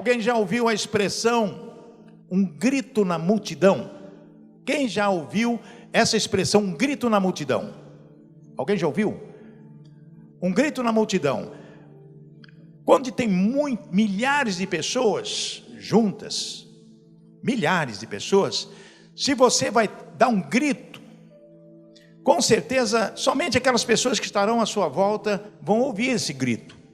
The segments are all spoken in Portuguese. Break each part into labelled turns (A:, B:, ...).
A: Alguém já ouviu a expressão um grito na multidão? Quem já ouviu essa expressão, um grito na multidão? Alguém já ouviu? Um grito na multidão. Quando tem milhares de pessoas juntas, milhares de pessoas, se você vai dar um grito, com certeza somente aquelas pessoas que estarão à sua volta vão ouvir esse grito.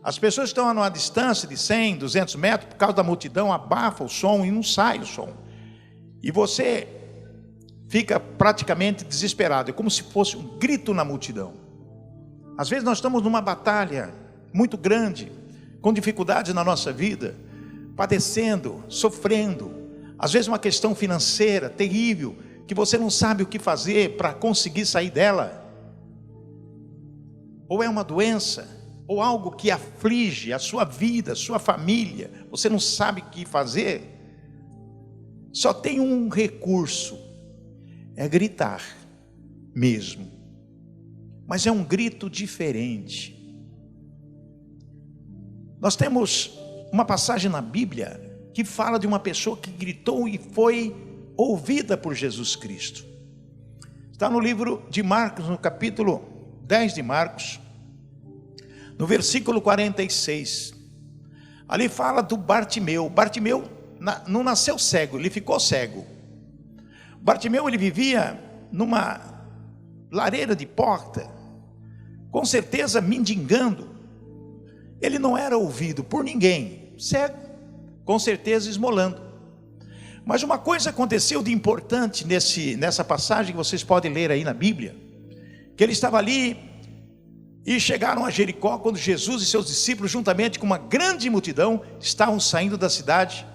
A: As pessoas que estão a uma distância de 100, 200 metros, por causa da multidão, abafa o som e não sai o som. E você fica praticamente desesperado, é como se fosse um grito na multidão. Às vezes nós estamos numa batalha muito grande, com dificuldades na nossa vida, padecendo, sofrendo, às vezes uma questão financeira terrível, que você não sabe o que fazer para conseguir sair dela, ou é uma doença, ou algo que aflige a sua vida, a sua família, você não sabe o que fazer, só tem um recurso, é gritar mesmo, mas é um grito diferente. Nós temos uma passagem na Bíblia que fala de uma pessoa que gritou e foi ouvida por Jesus Cristo. Está no livro de Marcos, no capítulo 10 de Marcos, no versículo 46. Ali fala do Bartimeu. Bartimeu não nasceu cego, ele ficou cego. Bartimeu, ele vivia numa lareira de porta, com certeza mendigando. Ele não era ouvido por ninguém, cego, com certeza esmolando. Mas uma coisa aconteceu de importante nessa passagem que vocês podem ler aí na Bíblia, que ele estava ali e chegaram a Jericó quando Jesus e seus discípulos, juntamente com uma grande multidão, estavam saindo da cidade.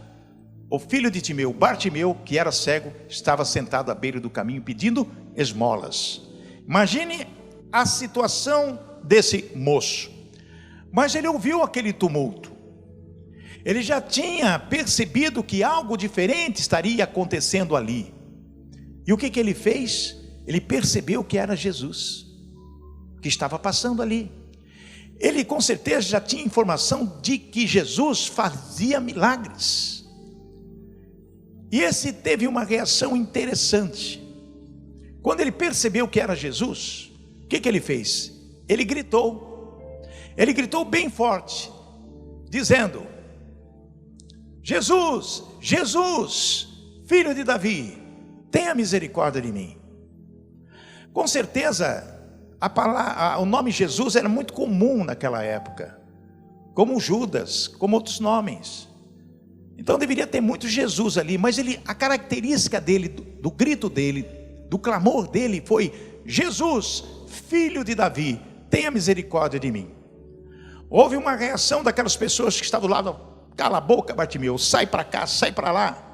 A: O filho de Timeu, Bartimeu, que era cego, estava sentado à beira do caminho pedindo esmolas. Imagine a situação desse moço. Mas ele ouviu aquele tumulto. Ele já tinha percebido que algo diferente estaria acontecendo ali. E o que ele fez? Ele percebeu que era Jesus que estava passando ali. Ele com certeza já tinha informação de que Jesus fazia milagres. E esse teve uma reação interessante. Quando ele percebeu que era Jesus, o que ele fez? Ele gritou. Ele gritou bem forte, dizendo: Jesus, Jesus, filho de Davi, tenha misericórdia de mim. Com certeza, o nome Jesus era muito comum naquela época, como Judas, como outros nomes. Então deveria ter muito Jesus ali, mas a característica dele, do grito dele, do clamor dele foi: Jesus, filho de Davi, tenha misericórdia de mim. Houve uma reação daquelas pessoas que estavam do lado: cala a boca, Bartimeu, sai para cá, sai para lá.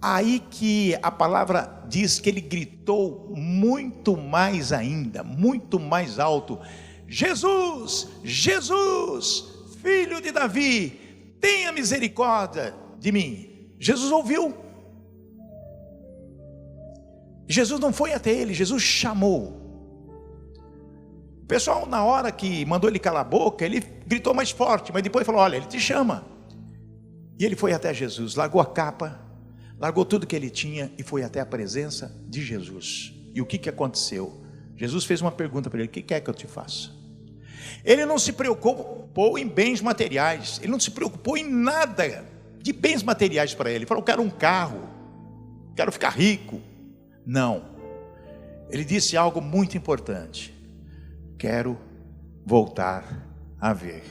A: Aí que a palavra diz que ele gritou muito mais ainda, muito mais alto: Jesus, Jesus, filho de Davi, tenha misericórdia de mim. Jesus ouviu. Jesus não foi até ele, Jesus chamou. O pessoal, na hora que mandou ele calar a boca, ele gritou mais forte, mas depois falou: olha, ele te chama. E ele foi até Jesus, largou a capa, largou tudo que ele tinha e foi até a presença de Jesus. E o que aconteceu? Jesus fez uma pergunta para ele: o que quer que eu te faça? Ele não se preocupou em bens materiais, ele não se preocupou em nada de bens materiais para ele. Ele falou: eu quero um carro, quero ficar rico. Não, ele disse algo muito importante: quero voltar a ver.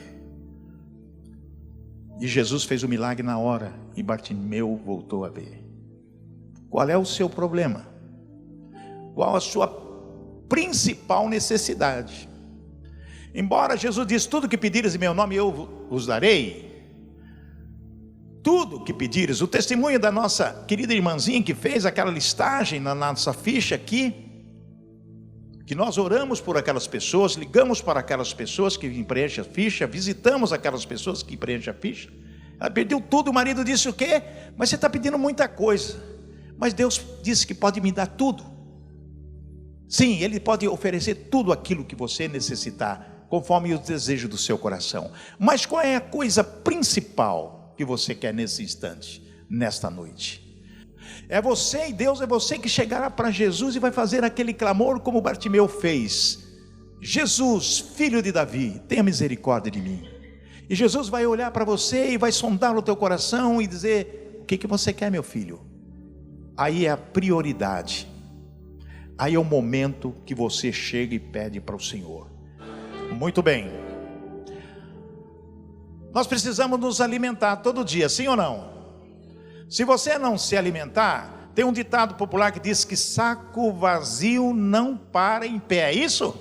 A: E Jesus fez o milagre na hora, e Bartimeu voltou a ver. Qual é o seu problema? Qual a sua principal necessidade? Embora Jesus disse: tudo que pedires em meu nome eu vos darei. Tudo que pedires. O testemunho da nossa querida irmãzinha que fez aquela listagem na nossa ficha aqui, que nós oramos por aquelas pessoas, ligamos para aquelas pessoas que preenchem a ficha, visitamos aquelas pessoas que preenchem a ficha. Ela perdeu tudo. O marido disse: o quê? Mas você está pedindo muita coisa. Mas Deus disse que pode me dar tudo. Sim, Ele pode oferecer tudo aquilo que você necessitar. conforme o desejo do seu coração. Mas qual é a coisa principal que você quer nesse instante, nesta noite? É você e Deus, é você que chegará para Jesus e vai fazer aquele clamor como Bartimeu fez: Jesus, filho de Davi, tenha misericórdia de mim. E Jesus vai olhar para você e vai sondar o teu coração e dizer: o que você quer, meu filho? Aí é a prioridade, aí é o momento que você chega e pede para o Senhor. Muito bem, nós precisamos nos alimentar todo dia, sim ou não? Se você não se alimentar, tem um ditado popular que diz que saco vazio não para em pé, é isso?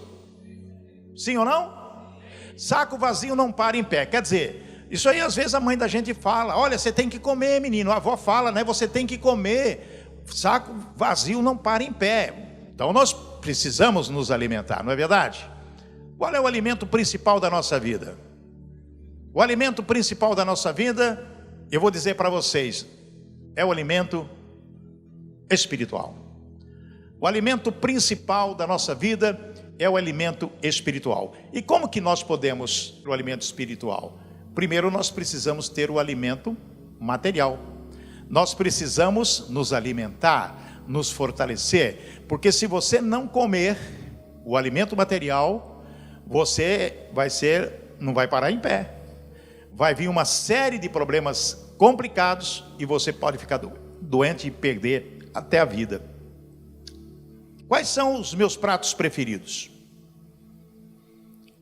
A: Sim ou não? Saco vazio não para em pé, quer dizer, isso aí às vezes a mãe da gente fala: olha, você tem que comer, menino, a avó fala, né? Você tem que comer, saco vazio não para em pé. Então nós precisamos nos alimentar, não é verdade? Qual é o alimento principal da nossa vida? O alimento principal da nossa vida, eu vou dizer para vocês, é o alimento espiritual. O alimento principal da nossa vida é o alimento espiritual. E como que nós podemos ter o alimento espiritual? Primeiro nós precisamos ter o alimento material. Nós precisamos nos alimentar, nos fortalecer, porque se você não comer o alimento material, você não vai parar em pé. Vai vir uma série de problemas complicados e você pode ficar doente e perder até a vida. Quais são os meus pratos preferidos?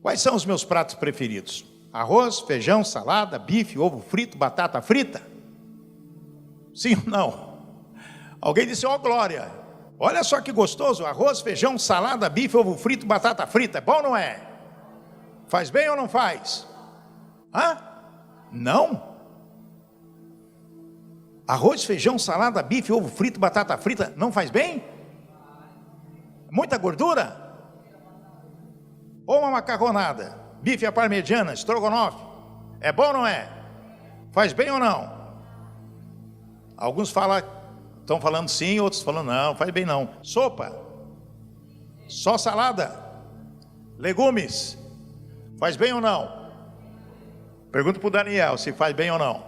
A: Quais são os meus pratos preferidos? Arroz, feijão, salada, bife, ovo frito, batata frita? Sim ou não? Alguém disse: ó, glória, olha só que gostoso, arroz, feijão, salada, bife, ovo frito, batata frita, é bom ou não é? Faz bem ou não faz? Hã? Não? Arroz, feijão, salada, bife, ovo frito, batata frita, não faz bem? Muita gordura? Ou uma macarronada, bife à parmegiana, estrogonofe, é bom ou não é? Faz bem ou não? Alguns estão falando sim, outros falando não, faz bem não. Sopa, só salada, legumes, faz bem ou não? Pergunta para o Daniel se faz bem ou não.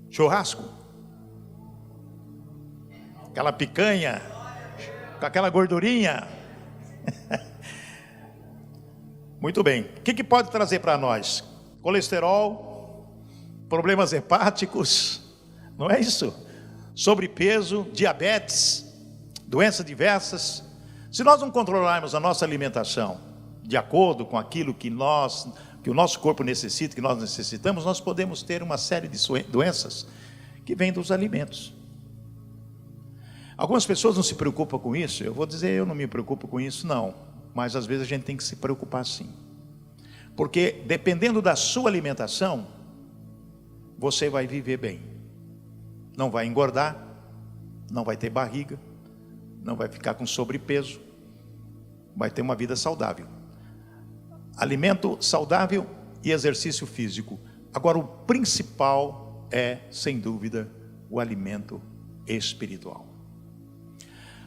A: Churrasco, aquela picanha, com aquela gordurinha. Muito bem, o que pode trazer para nós? Colesterol, problemas hepáticos, não é isso? Sobrepeso, diabetes, doenças diversas. Se nós não controlarmos a nossa alimentação de acordo com aquilo que o nosso corpo necessita, que nós necessitamos, nós podemos ter uma série de doenças que vêm dos alimentos. Algumas pessoas não se preocupam com isso. Eu vou dizer, eu não me preocupo com isso não, mas às vezes a gente tem que se preocupar sim, porque dependendo da sua alimentação, você vai viver bem, não vai engordar, não vai ter barriga, não vai ficar com sobrepeso, vai ter uma vida saudável. Alimento saudável e exercício físico. Agora o principal é, sem dúvida, o alimento espiritual.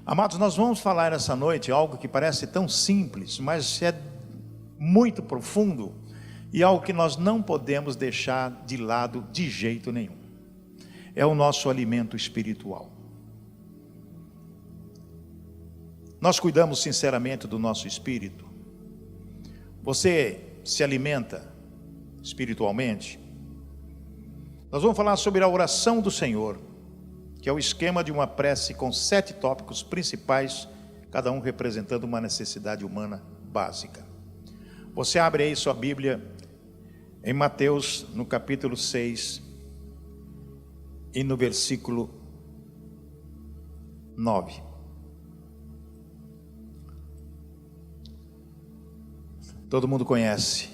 A: Amados, nós vamos falar essa noite algo que parece tão simples, mas é muito profundo e algo que nós não podemos deixar de lado de jeito nenhum. É o nosso alimento espiritual. Nós cuidamos sinceramente do nosso espírito. Você se alimenta espiritualmente? Nós vamos falar sobre a oração do Senhor, que é o esquema de uma prece com 7 tópicos principais, cada um representando uma necessidade humana básica. Você abre aí sua Bíblia em Mateus, no capítulo 6 e no versículo 9. Todo mundo conhece.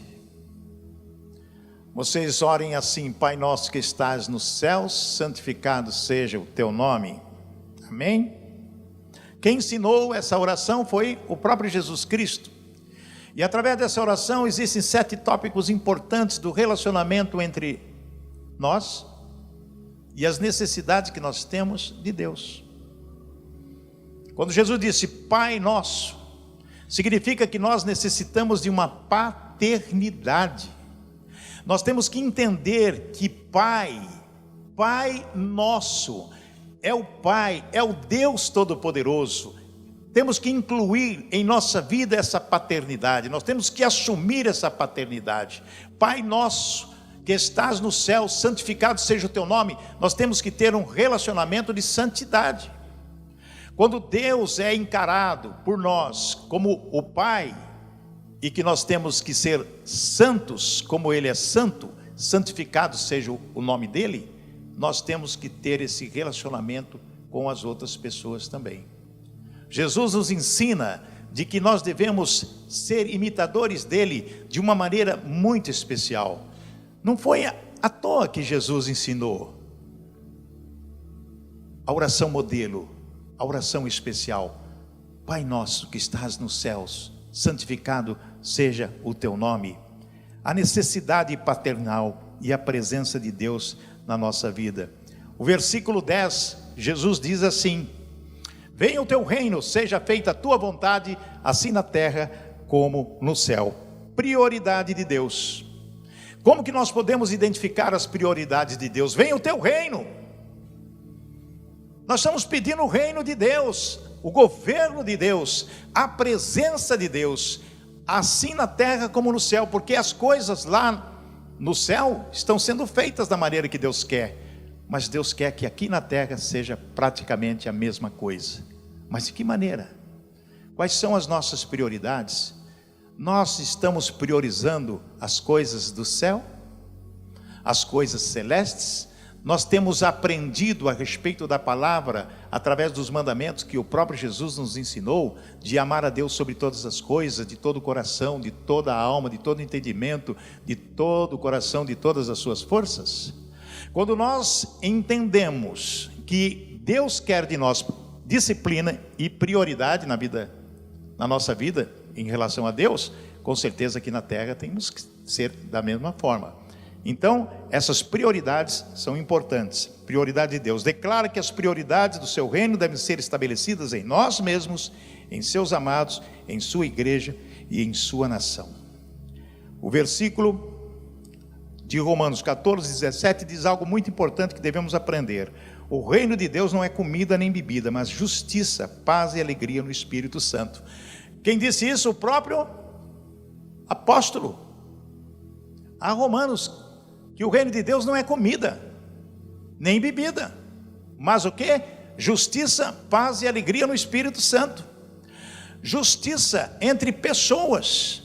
A: Vocês orem assim: Pai nosso que estás nos céus, santificado seja o teu nome. Amém? Quem ensinou essa oração foi o próprio Jesus Cristo. E através dessa oração existem 7 tópicos importantes do relacionamento entre nós e as necessidades que nós temos de Deus. Quando Jesus disse Pai nosso, Significa que nós necessitamos de uma paternidade. Nós temos que entender que Pai nosso, é o Pai, é o Deus Todo-Poderoso. Temos que incluir em nossa vida essa paternidade, nós temos que assumir essa paternidade. Pai nosso, que estás no céu, santificado seja o teu nome. Nós temos que ter um relacionamento de santidade. Quando Deus é encarado por nós como o Pai, e que nós temos que ser santos, como Ele é santo, santificado seja o nome dEle, nós temos que ter esse relacionamento com as outras pessoas também. Jesus nos ensina de que nós devemos ser imitadores dEle de uma maneira muito especial. Não foi à toa que Jesus ensinou a oração modelo, a oração especial. Pai nosso que estás nos céus, santificado seja o teu nome. A necessidade paternal e a presença de Deus na nossa vida. O versículo 10, Jesus diz assim: venha o teu reino, seja feita a tua vontade, assim na terra como no céu. Prioridade de Deus. Como que nós podemos identificar as prioridades de Deus? Venha o teu reino. Nós estamos pedindo o reino de Deus, o governo de Deus, a presença de Deus, assim na terra como no céu, porque as coisas lá no céu estão sendo feitas da maneira que Deus quer, mas Deus quer que aqui na terra seja praticamente a mesma coisa. Mas de que maneira? Quais são as nossas prioridades? Nós estamos priorizando as coisas do céu, as coisas celestes? Nós temos aprendido a respeito da palavra, através dos mandamentos que o próprio Jesus nos ensinou, de amar a Deus sobre todas as coisas, de todo o coração, de toda a alma, de todo o entendimento, de todo o coração, de todas as suas forças? Quando nós entendemos que Deus quer de nós disciplina e prioridade na nossa vida, em relação a Deus, com certeza aqui na terra temos que ser da mesma forma. Então, essas prioridades são importantes. Prioridade de Deus. Declara que as prioridades do seu reino devem ser estabelecidas em nós mesmos, em seus amados, em sua igreja e em sua nação. O versículo de Romanos 14:17 diz algo muito importante que devemos aprender. O reino de Deus não é comida nem bebida, mas justiça, paz e alegria no Espírito Santo. Quem disse isso? O próprio apóstolo a Romanos, que o reino de Deus não é comida, nem bebida, mas o que? Justiça, paz e alegria no Espírito Santo. Justiça entre pessoas.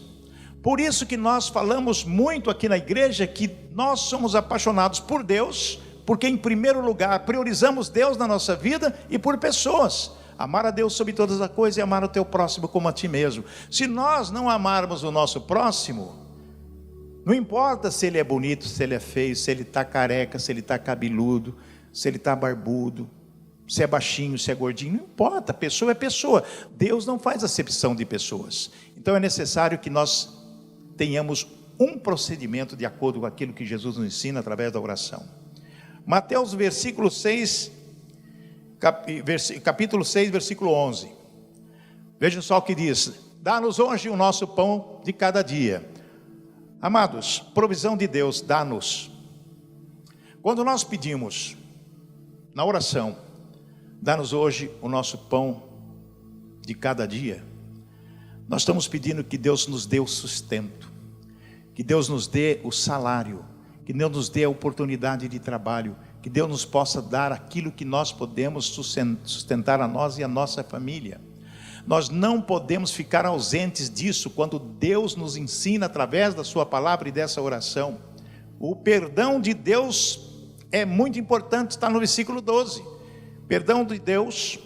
A: Por isso que nós falamos muito aqui na igreja que nós somos apaixonados por Deus, porque em primeiro lugar priorizamos Deus na nossa vida e por pessoas. Amar a Deus sobre todas as coisas e amar o teu próximo como a ti mesmo. Se nós não amarmos o nosso próximo, não importa se ele é bonito, se ele é feio, se ele está careca, se ele está cabeludo, se ele está barbudo, se é baixinho, se é gordinho, não importa, pessoa é pessoa. Deus não faz acepção de pessoas. Então é necessário que nós tenhamos um procedimento de acordo com aquilo que Jesus nos ensina através da oração. Mateus capítulo 6, versículo 11. Vejam só o que diz: dá-nos hoje o nosso pão de cada dia. Amados, provisão de Deus, dá-nos. Quando nós pedimos na oração, dá-nos hoje o nosso pão de cada dia, nós estamos pedindo que Deus nos dê o sustento, que Deus nos dê o salário, que Deus nos dê a oportunidade de trabalho, que Deus nos possa dar aquilo que nós podemos sustentar a nós e a nossa família. Nós não podemos ficar ausentes disso quando Deus nos ensina através da sua palavra e dessa oração. O perdão de Deus é muito importante, está no versículo 12. Perdão de Deus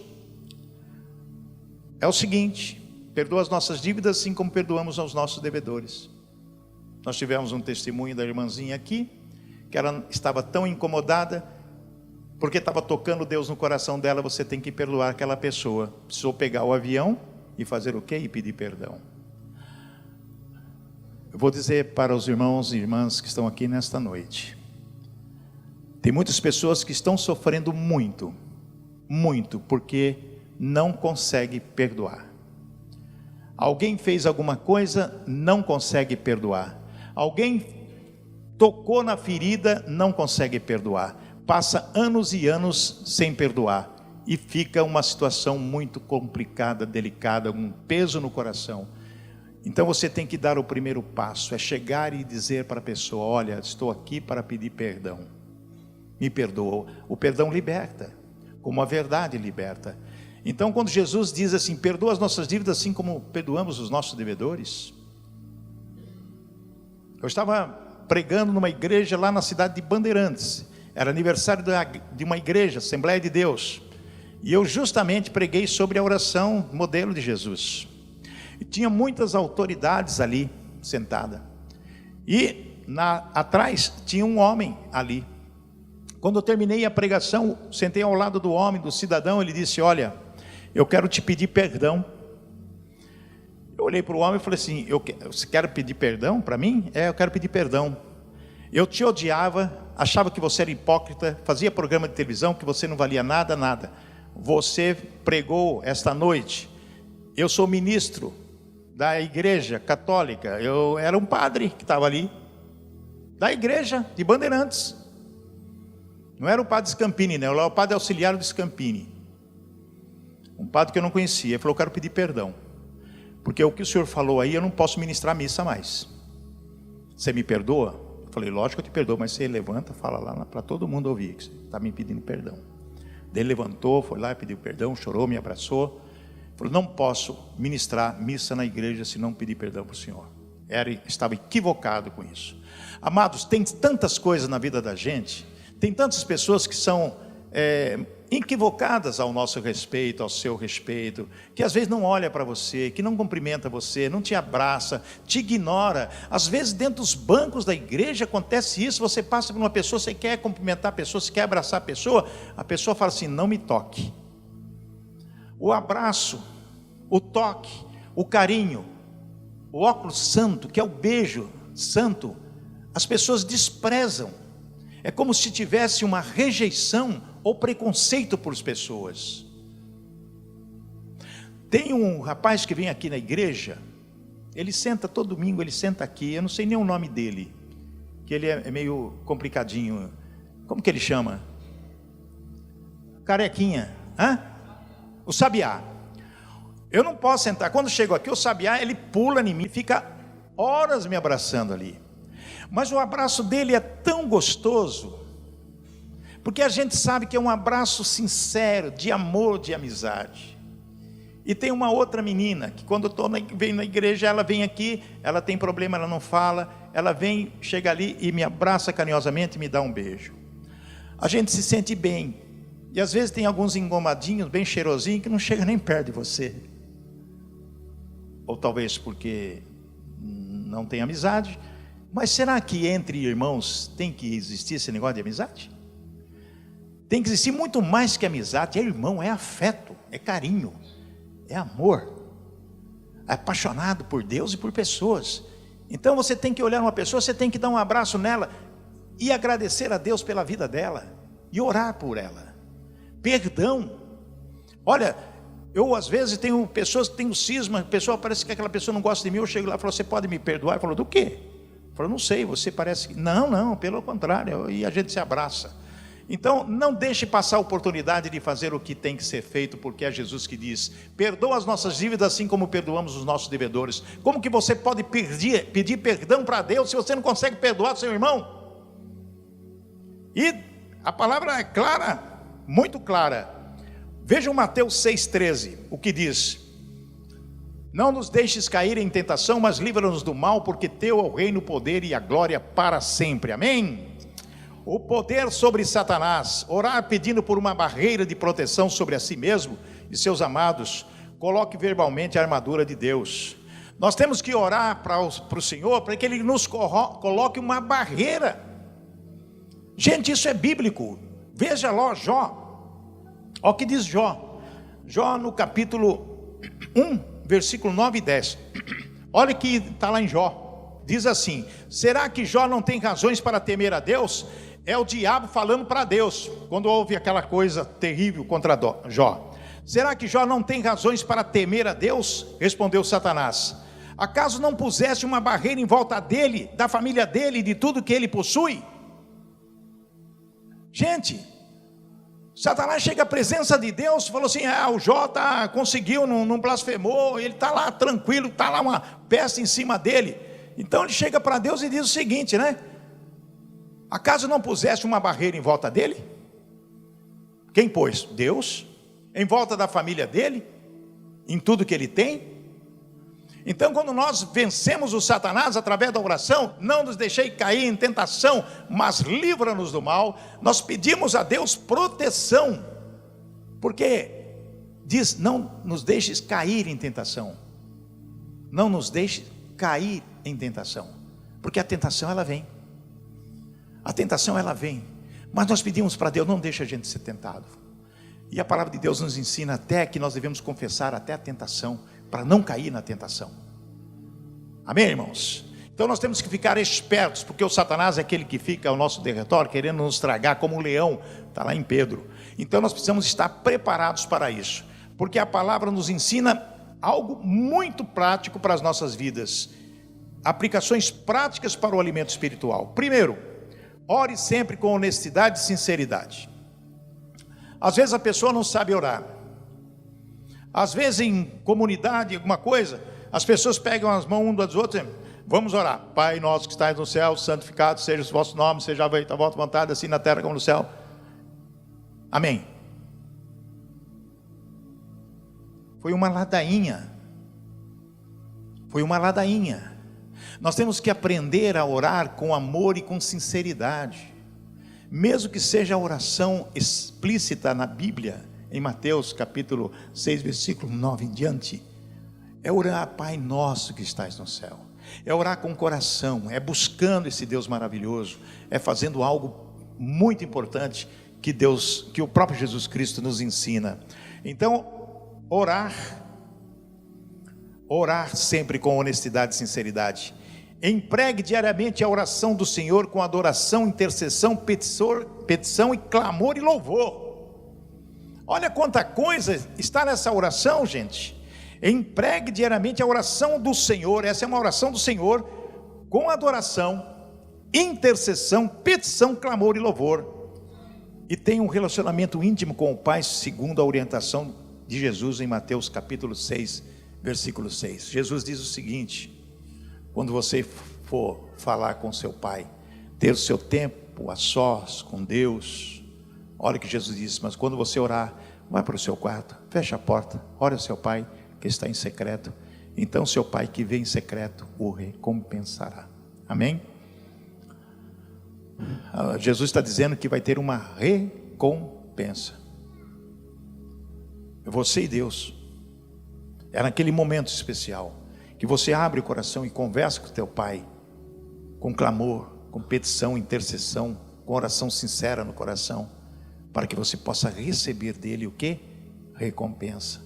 A: é o seguinte: perdoa as nossas dívidas assim como perdoamos aos nossos devedores. Nós tivemos um testemunho da irmãzinha aqui, que ela estava tão incomodada, porque estava tocando Deus no coração dela. Você tem que perdoar aquela pessoa. Precisou pegar o avião e fazer o quê? E pedir perdão. Eu vou dizer para os irmãos e irmãs que estão aqui nesta noite, tem muitas pessoas que estão sofrendo muito, porque não conseguem perdoar. Alguém fez alguma coisa, não consegue perdoar. Alguém tocou na ferida, não consegue perdoar. Passa anos e anos sem perdoar. E fica uma situação muito complicada, delicada, um peso no coração. Então você tem que dar o primeiro passo, é chegar e dizer para a pessoa: olha, estou aqui para pedir perdão. Me perdoa. O perdão liberta, como a verdade liberta. Então quando Jesus diz assim: perdoa as nossas dívidas assim como perdoamos os nossos devedores. Eu estava pregando numa igreja lá na cidade de Bandeirantes. Era aniversário de uma igreja, Assembleia de Deus. E eu justamente preguei sobre a oração modelo de Jesus. E tinha muitas autoridades ali sentada. E atrás tinha um homem ali. Quando eu terminei a pregação, sentei ao lado do homem, do cidadão. Ele disse: olha, eu quero te pedir perdão. Eu olhei para o homem e falei assim: você quer pedir perdão para mim? Eu quero pedir perdão. Eu te odiava, achava que você era hipócrita, fazia programa de televisão, que você não valia nada, nada. Você pregou esta noite. Eu sou ministro da igreja católica. Eu era um padre que estava ali, da igreja de Bandeirantes. Não era o padre Scampini, não. Eu era o padre auxiliar do Scampini. Um padre que eu não conhecia. Ele falou: eu quero pedir perdão, porque o que o senhor falou aí, eu não posso ministrar missa mais. Você me perdoa? Eu falei: lógico que eu te perdoo, mas você levanta, fala lá para todo mundo ouvir que você está me pedindo perdão. Ele levantou, foi lá, pediu perdão, chorou, me abraçou. Falou: não posso ministrar missa na igreja se não pedir perdão para o senhor. Estava equivocado com isso. Amados, tem tantas coisas na vida da gente, tem tantas pessoas que são equivocadas ao nosso respeito, ao seu respeito, que às vezes não olha para você, que não cumprimenta você, não te abraça, te ignora. Às vezes dentro dos bancos da igreja acontece isso. Você passa por uma pessoa, você quer cumprimentar a pessoa, você quer abraçar a pessoa fala assim: não me toque. O abraço, o toque, o carinho, o óculos santo, que é o beijo santo, as pessoas desprezam. É como se tivesse uma rejeição ou preconceito por pessoas. Tem um rapaz que vem aqui na igreja, ele senta todo domingo, ele senta aqui, eu não sei nem o nome dele, que ele é meio complicadinho. Como que ele chama? Carequinha, o Sabiá. Eu não posso sentar. Quando chego aqui, o Sabiá, ele pula em mim, fica horas me abraçando ali. Mas o abraço dele é tão gostoso, porque a gente sabe que é um abraço sincero, de amor, de amizade. E tem uma outra menina, que quando eu venho na igreja, ela vem aqui, ela tem problema, ela não fala, ela vem, chega ali e me abraça carinhosamente e me dá um beijo. A gente se sente bem. E às vezes tem alguns engomadinhos, bem cheirosinhos, que não chegam nem perto de você. Ou talvez porque não tem amizade. Mas será que entre irmãos tem que existir esse negócio de amizade? Tem que existir muito mais que amizade. É irmão, é afeto, é carinho, é amor. É apaixonado por Deus e por pessoas. Então você tem que olhar uma pessoa, você tem que dar um abraço nela e agradecer a Deus pela vida dela e orar por ela. Perdão. Olha, eu às vezes tenho pessoas que têm um cisma, a pessoa parece que aquela pessoa não gosta de mim, eu chego lá e falo: você pode me perdoar? Ele falou: do quê? Eu falo: não sei, você parece que... Não, pelo contrário, e a gente se abraça. Então não deixe passar a oportunidade de fazer o que tem que ser feito, porque é Jesus que diz: perdoa as nossas dívidas assim como perdoamos os nossos devedores. Como que você pode pedir perdão para Deus se você não consegue perdoar seu irmão? E a palavra é clara, muito clara. Vejam Mateus 6,13, o que diz: não nos deixes cair em tentação, mas livra-nos do mal, porque teu é o reino, o poder e a glória para sempre. Amém? O poder sobre Satanás. Orar pedindo por uma barreira de proteção sobre a si mesmo e seus amados. Coloque verbalmente a armadura de Deus. Nós temos que orar para o Senhor, para que Ele nos coloque uma barreira. Gente, isso é bíblico. Veja lá Jó. Olha o que diz Jó. Jó no capítulo 1, versículo 9 e 10. Olha que está lá em Jó. Diz assim: será que Jó não tem razões para temer a Deus? É o diabo falando para Deus, quando houve aquela coisa terrível contra Jó. Será que Jó não tem razões para temer a Deus? Respondeu Satanás. Acaso não puseste uma barreira em volta dele, da família dele e de tudo que ele possui? Gente, Satanás chega à presença de Deus e falou assim: o Jó conseguiu, não blasfemou, ele está lá tranquilo, está lá uma peste em cima dele. Então ele chega para Deus e diz o seguinte, né? Acaso não puseste uma barreira em volta dele? Quem pôs? Deus. Em volta da família dele, em tudo que ele tem. Então, quando nós vencemos o Satanás através da oração, não nos deixei cair em tentação, mas livra-nos do mal, nós pedimos a Deus proteção, porque diz: não nos deixes cair em tentação, não nos deixes cair em tentação, porque a tentação ela vem, mas nós pedimos para Deus: não deixa a gente ser tentado. E a palavra de Deus nos ensina até que nós devemos confessar até a tentação, para não cair na tentação. Amém, irmãos? Então nós temos que ficar espertos, porque o Satanás é aquele que fica ao nosso derredor, querendo nos tragar como um leão, está lá em Pedro. Então nós precisamos estar preparados para isso, porque a palavra nos ensina algo muito prático para as nossas vidas, aplicações práticas para o alimento espiritual. Primeiro, ore sempre com honestidade e sinceridade. Às vezes a pessoa não sabe orar. Às vezes em comunidade, alguma coisa, as pessoas pegam as mãos umas das outras: vamos orar. Pai nosso que estais no céu, santificado seja o vosso nome, seja feita a vossa vontade, assim na terra como no céu. Amém. Foi uma ladainha. Nós temos que aprender a orar com amor e com sinceridade. Mesmo que seja a oração explícita na Bíblia, em Mateus capítulo 6, versículo 9 em diante, é orar: Pai nosso que estás no céu. É orar com o coração, é buscando esse Deus maravilhoso, é fazendo algo muito importante que o próprio Jesus Cristo nos ensina. Então, orar sempre com honestidade e sinceridade. Empregue diariamente a oração do Senhor com adoração, intercessão, petição e clamor e louvor. Olha quanta coisa está nessa oração, gente. Empregue diariamente a oração do Senhor. Essa é uma oração do Senhor com adoração, intercessão, petição, clamor e louvor. E tenha um relacionamento íntimo com o Pai, segundo a orientação de Jesus em Mateus capítulo 6, versículo 6. Jesus diz o seguinte: quando você for falar com seu pai, ter o seu tempo a sós com Deus, olha o que Jesus disse: mas quando você orar, vai para o seu quarto, fecha a porta, ore ao seu pai que está em secreto, então seu pai que vê em secreto o recompensará. Amém? Jesus está dizendo que vai ter uma recompensa. Você e Deus. É naquele momento especial que você abre o coração e conversa com o teu pai, com clamor, com petição, intercessão, com oração sincera no coração, para que você possa receber dele o que? Recompensa.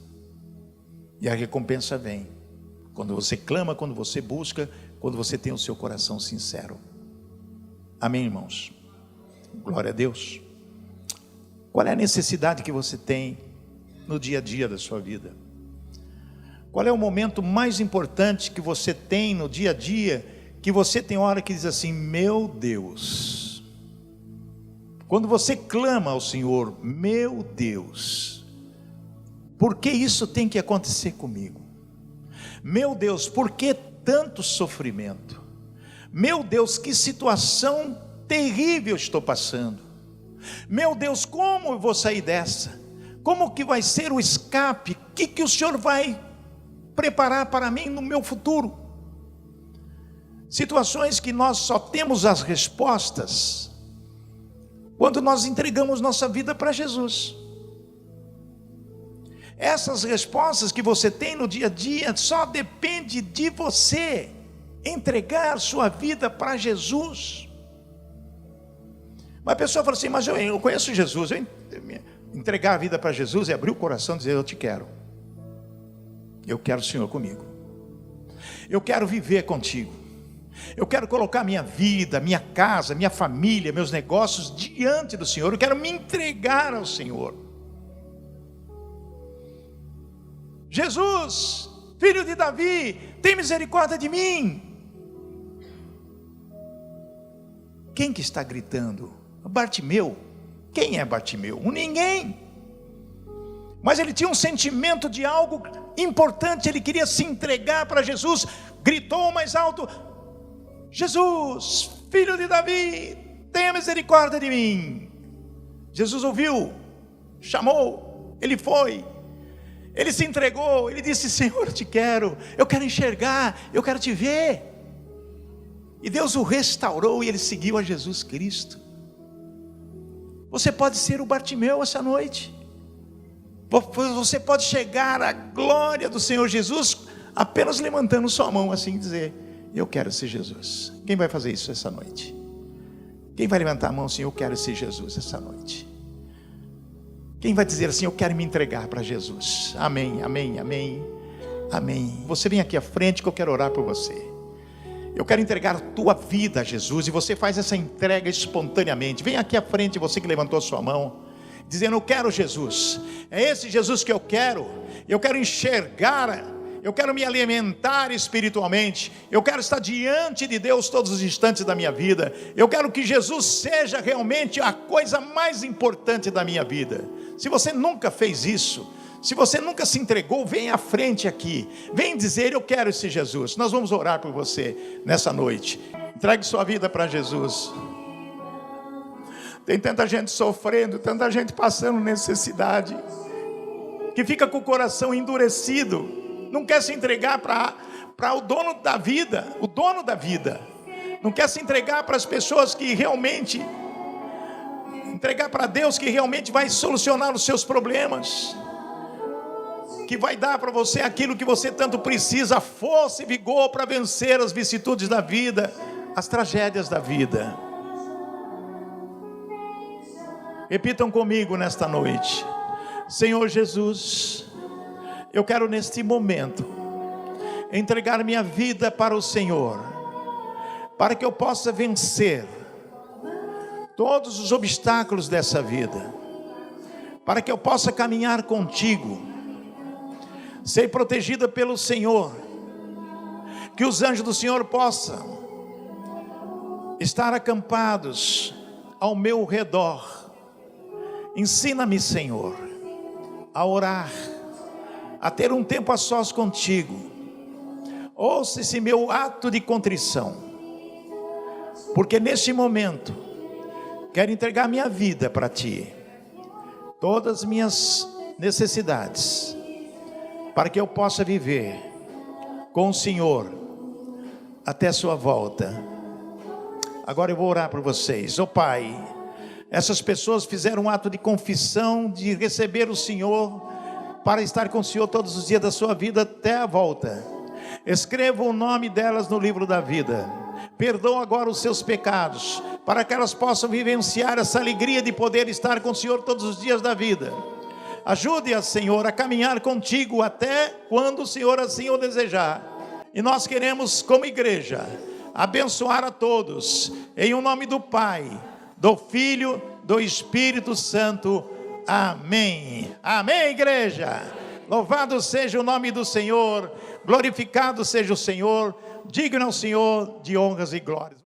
A: E a recompensa vem quando você clama, quando você busca, quando você tem o seu coração sincero. Amém, irmãos? Glória a Deus. Qual é a necessidade que você tem no dia a dia da sua vida? Qual é o momento mais importante que você tem no dia a dia, que você tem hora que diz assim: meu Deus. Quando você clama ao Senhor: meu Deus, por que isso tem que acontecer comigo? Meu Deus, por que tanto sofrimento? Meu Deus, que situação terrível estou passando. Meu Deus, como eu vou sair dessa? Como que vai ser o escape? O que o Senhor vai preparar para mim no meu futuro? Situações que nós só temos as respostas quando nós entregamos nossa vida para Jesus. Essas respostas que você tem no dia a dia só depende de você entregar sua vida para Jesus. Mas a pessoa fala assim: mas eu conheço Jesus. Entregar a vida para Jesus é abrir o coração e dizer: eu te quero. Eu quero o Senhor comigo. Eu quero viver contigo. Eu quero colocar minha vida, minha casa, minha família, meus negócios diante do Senhor. Eu quero me entregar ao Senhor. Jesus, filho de Davi, tem misericórdia de mim. Quem que está gritando? Bartimeu. Quem é Bartimeu? Ninguém. Mas ele tinha um sentimento de algo importante, ele queria se entregar para Jesus, gritou mais alto: Jesus, filho de Davi, tenha misericórdia de mim. Jesus ouviu, chamou, ele foi, ele se entregou, ele disse: Senhor, eu quero enxergar, eu quero te ver. E Deus o restaurou e ele seguiu a Jesus Cristo. Você pode ser o Bartimeu essa noite. Você pode chegar à glória do Senhor Jesus apenas levantando sua mão assim e dizer: eu quero ser Jesus. Quem vai fazer isso essa noite? Quem vai levantar a mão assim: eu quero ser Jesus essa noite? Quem vai dizer assim: eu quero me entregar para Jesus? Amém, amém, amém, amém. Você vem aqui à frente que eu quero orar por você. Eu quero entregar a tua vida a Jesus, e você faz essa entrega espontaneamente. Vem aqui à frente, você que levantou a sua mão, dizendo: eu quero Jesus, é esse Jesus que eu quero enxergar, eu quero me alimentar espiritualmente, eu quero estar diante de Deus todos os instantes da minha vida, eu quero que Jesus seja realmente a coisa mais importante da minha vida. Se você nunca fez isso, se você nunca se entregou, vem à frente aqui, vem dizer: eu quero esse Jesus. Nós vamos orar por você nessa noite. Entregue sua vida para Jesus. Tem tanta gente sofrendo, tanta gente passando necessidade, que fica com o coração endurecido, não quer se entregar para o dono da vida, não quer se entregar para as pessoas que realmente, entregar para Deus que realmente vai solucionar os seus problemas, que vai dar para você aquilo que você tanto precisa, força e vigor para vencer as vicissitudes da vida, as tragédias da vida. Repitam comigo nesta noite: Senhor Jesus, eu quero neste momento entregar minha vida para o Senhor, para que eu possa vencer todos os obstáculos dessa vida, para que eu possa caminhar contigo, ser protegida pelo Senhor, que os anjos do Senhor possam estar acampados ao meu redor. Ensina-me, Senhor, a orar, a ter um tempo a sós contigo. Ouça esse meu ato de contrição, porque neste momento quero entregar minha vida para ti, todas as minhas necessidades, para que eu possa viver com o Senhor até sua volta. Agora eu vou orar por vocês. Ó Pai, essas pessoas fizeram um ato de confissão, de receber o Senhor, para estar com o Senhor todos os dias da sua vida até a volta. Escreva o nome delas no livro da vida. Perdoa agora os seus pecados, para que elas possam vivenciar essa alegria de poder estar com o Senhor todos os dias da vida. Ajude-as, Senhor, a caminhar contigo até quando o Senhor assim o desejar. E nós queremos, como igreja, abençoar a todos, em o nome do Pai, do Filho, do Espírito Santo. Amém. Amém, igreja. Louvado seja o nome do Senhor, glorificado seja o Senhor, digno ao Senhor de honras e glórias.